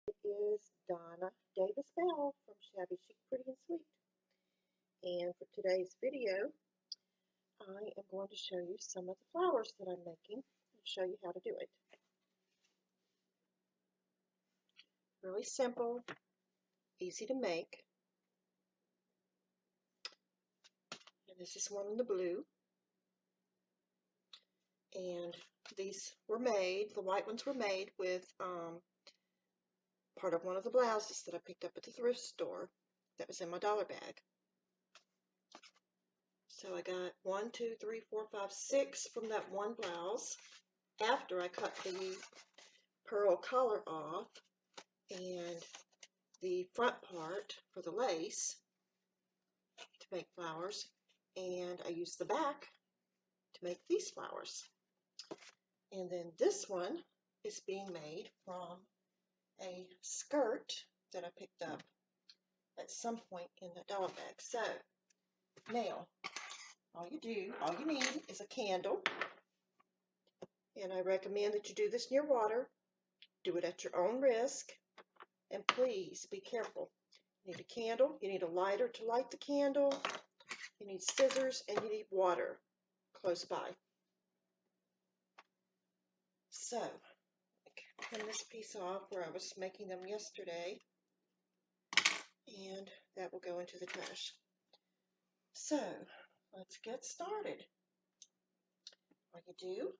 Is Donna Bell from Shabby Chic Pretty and Sweet. And for today's video, I am going to show you some of the flowers that I'm making and show you how to do it. Really simple, easy to make. And this is one in the blue. And these were made, the white ones were made with part of one of the blouses that I picked up at the thrift store that was in my dollar bag. So I got 1, 2, 3, 4, 5, 6 from that one blouse after I cut the pearl collar off and the front part for the lace to make flowers, and I used the back to make these flowers. And then this one is being made from a skirt that I picked up at some point in the dollar bag. So now all you need is a candle, and I recommend that you do this near water. Do it at your own risk, and please be careful. You need a candle, you need a lighter to light the candle, you need scissors, and you need water close by. So, I trim this piece off where I was making them yesterday, and that will go into the trash. So, let's get started. All you do,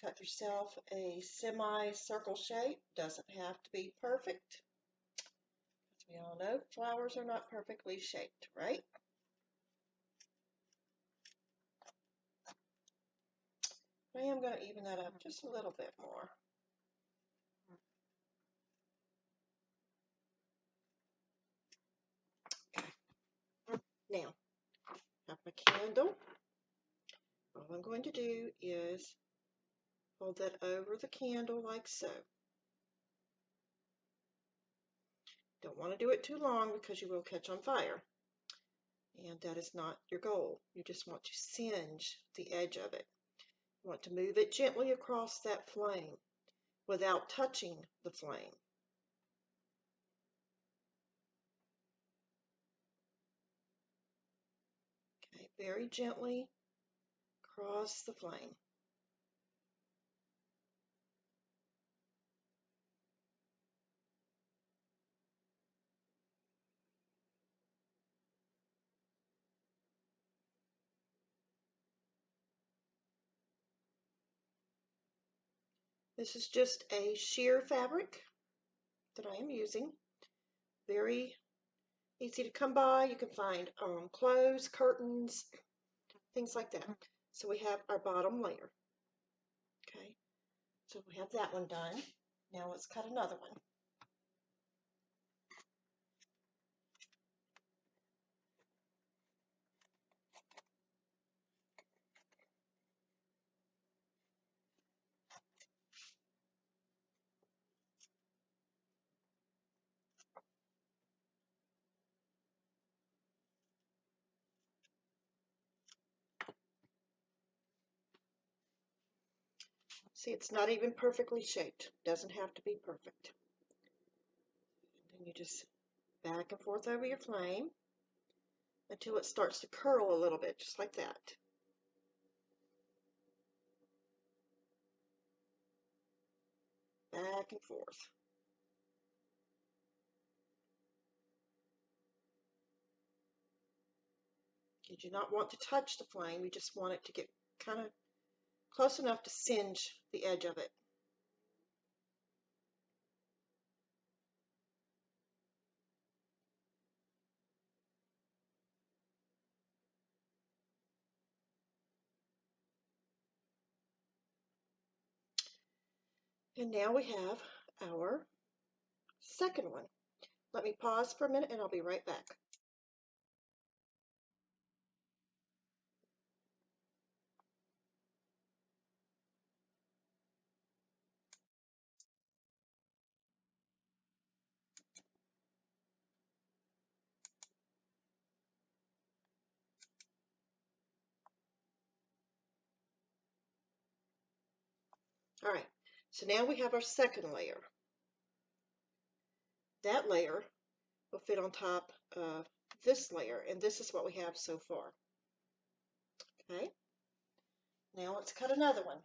cut yourself a semi-circle shape. Doesn't have to be perfect. As we all know, flowers are not perfectly shaped, right? I am going to even that up just a little bit more. Now, I have my candle. All I'm going to do is hold that over the candle like so. Don't want to do it too long because you will catch on fire. And that is not your goal. You just want to singe the edge of it. You want to move it gently across that flame without touching the flame. Okay, very gently across the flame. This is just a sheer fabric that I am using. Very easy to come by. You can find clothes, curtains, things like that. So we have our bottom layer. Okay, so we have that one done. Now let's cut another one. See, it's not even perfectly shaped. Doesn't have to be perfect. And then you just back and forth over your flame until it starts to curl a little bit, just like that. Back and forth. You do not want to touch the flame. You just want it to get kind of close enough to singe the edge of it. And now we have our second one. Let me pause for a minute and I'll be right back. All right, So now we have our second layer. That layer will fit on top of this layer, and this is what we have so far. Okay, now let's cut another one.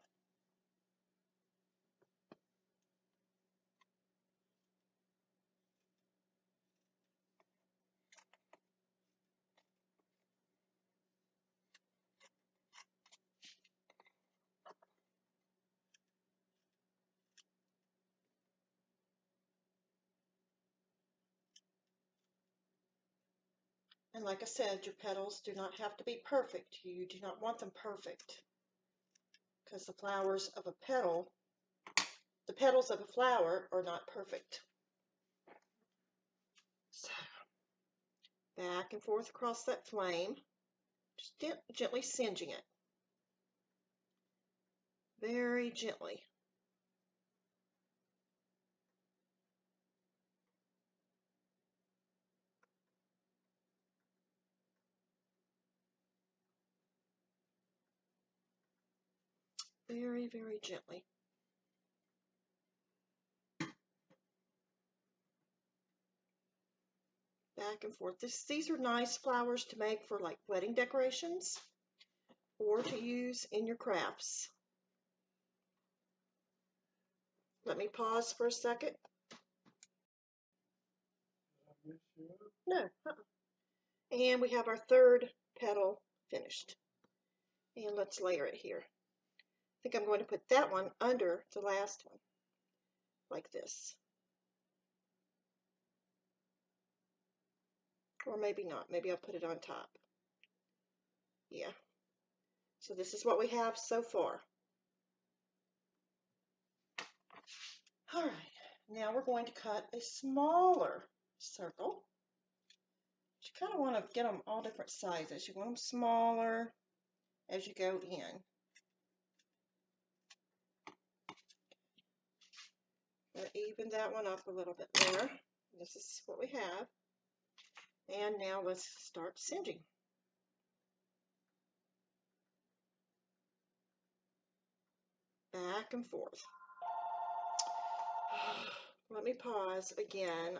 And like I said, your petals do not have to be perfect. You do not want them perfect, because the flowers of a petal, the petals of a flower are not perfect. So, back and forth across that flame, just gently singeing it. Very gently. Very, very gently. Back and forth. These are nice flowers to make for like wedding decorations or to use in your crafts. Let me pause for a second. No. And we have our third petal finished. And let's layer it here. I think I'm going to put that one under the last one, like this. Or maybe not. Maybe I'll put it on top. Yeah. So this is what we have so far. All right. Now we're going to cut a smaller circle. You kind of want to get them all different sizes. You want them smaller as you go in. Even that one up a little bit more. This is what we have. And now let's start singeing. Back and forth. Let me pause again.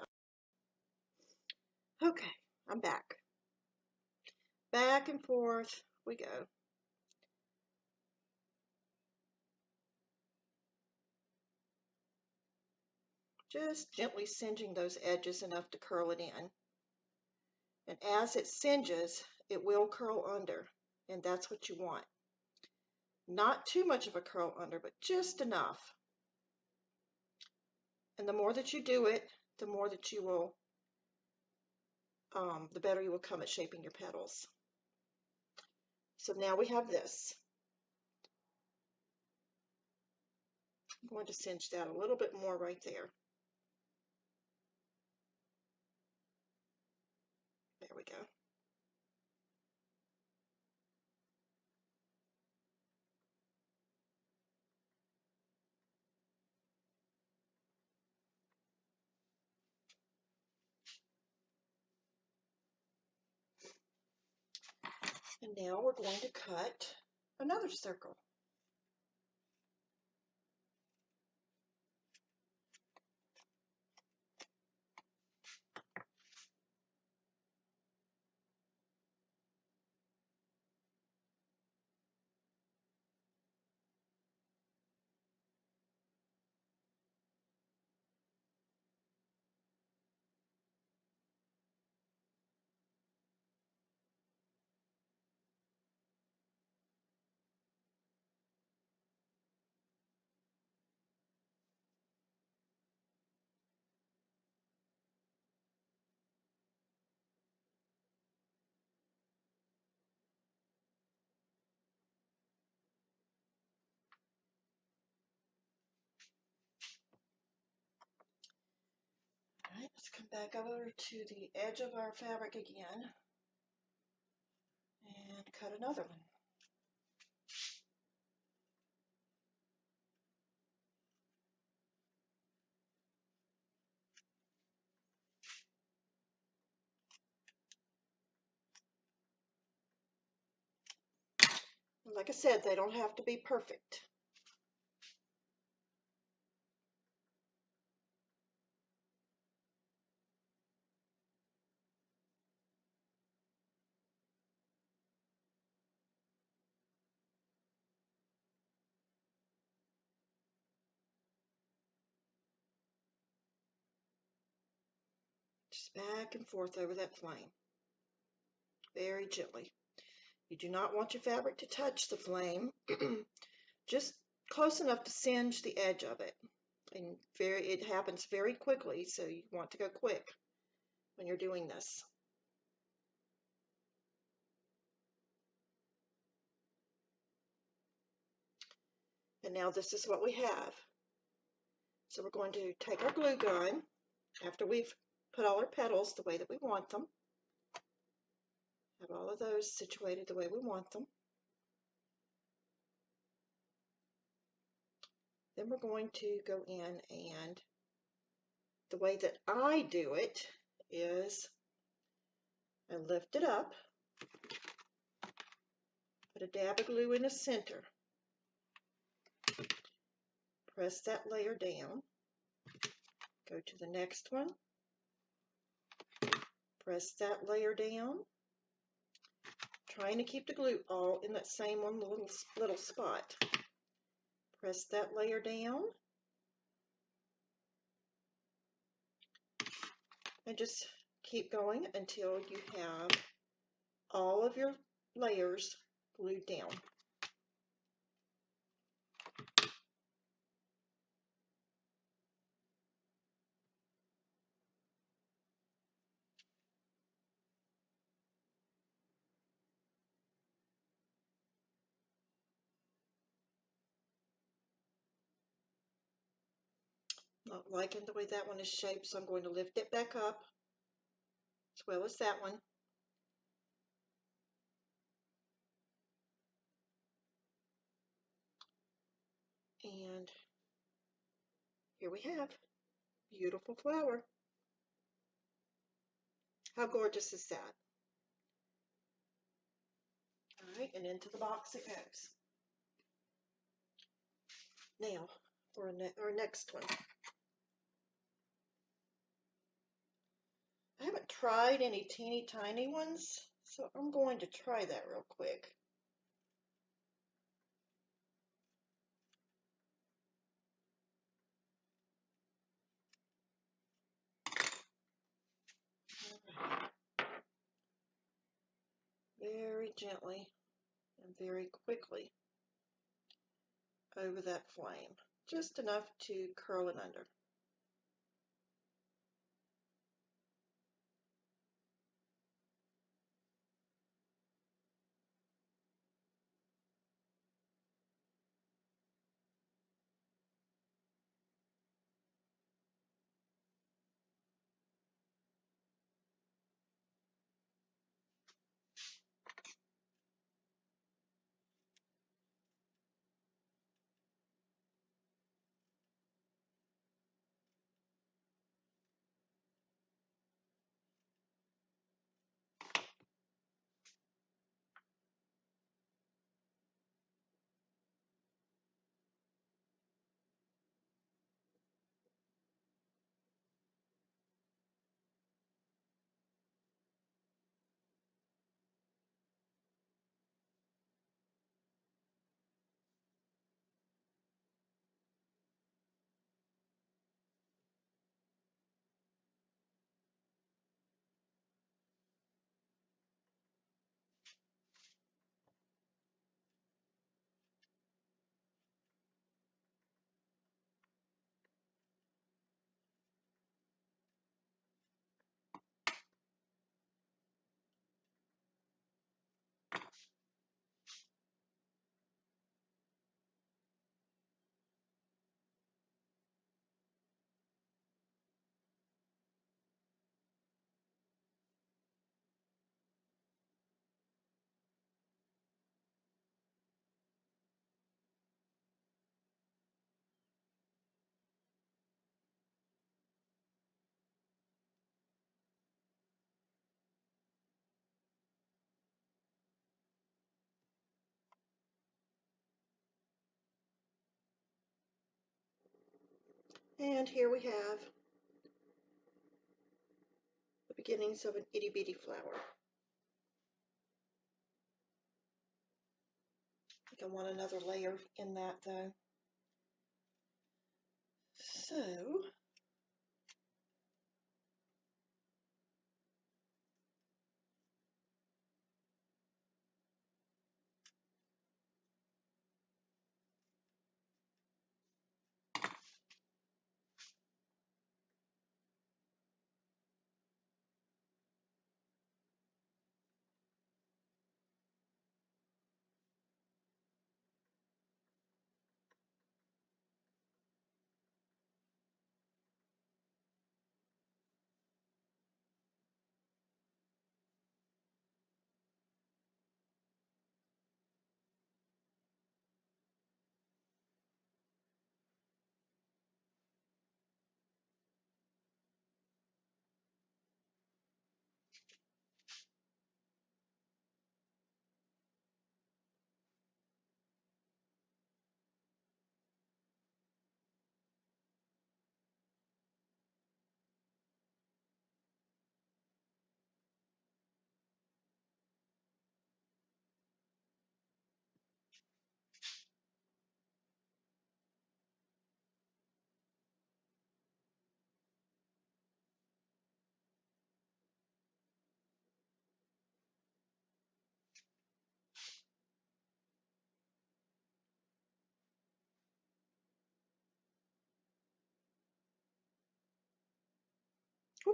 Okay, I'm back. Back and forth we go. Just gently singeing those edges enough to curl it in. And as it singes, it will curl under, and that's what you want. Not too much of a curl under, but just enough. And the more that you do it, the more that you will, the better you will come at shaping your petals. So now we have this. I'm going to singe that a little bit more right there. There we go. And now we're going to cut another circle. All right, let's come back over to the edge of our fabric again and cut another one. Like I said, they don't have to be perfect. back and forth over that flame, very gently. You do not want your fabric to touch the flame, just close enough to singe the edge of it. And it happens very quickly, so you want to go quick when you're doing this. And now this is what we have. So we're going to take our glue gun after we've put all our petals the way that we want them. Have all of those situated the way we want them. Then we're going to go in, and the way that I do it is I lift it up, put a dab of glue in the center, press that layer down, go to the next one, press that layer down, trying to keep the glue all in that same one little spot. Press that layer down, and just keep going until you have all of your layers glued down. Not liking the way that one is shaped, so I'm going to lift it back up as well as that one. And here we have a beautiful flower. How gorgeous is that? All right, and into the box it goes. Now, for our next one. I haven't tried any teeny tiny ones, so I'm going to try that real quick. Very gently and very quickly over that flame, just enough to curl it under. And here we have the beginnings of an itty bitty flower. I think I want another layer in that though. So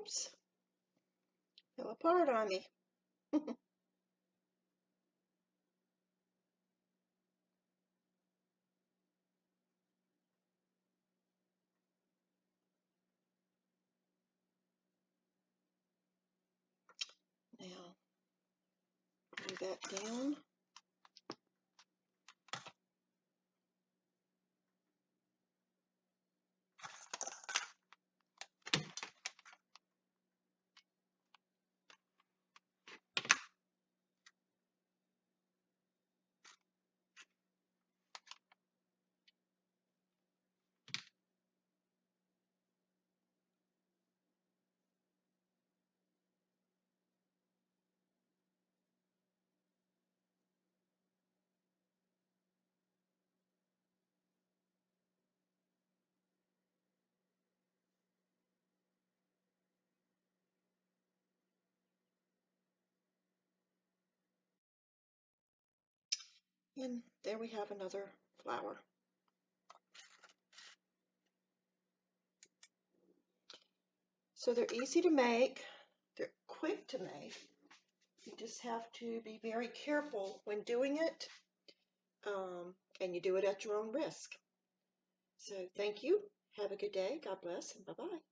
Oops, fell apart on me. Now, glue that down. And there we have another flower. So they're easy to make, they're quick to make. You just have to be very careful when doing it, and you do it at your own risk. So thank you. Have a good day. God bless, and bye-bye.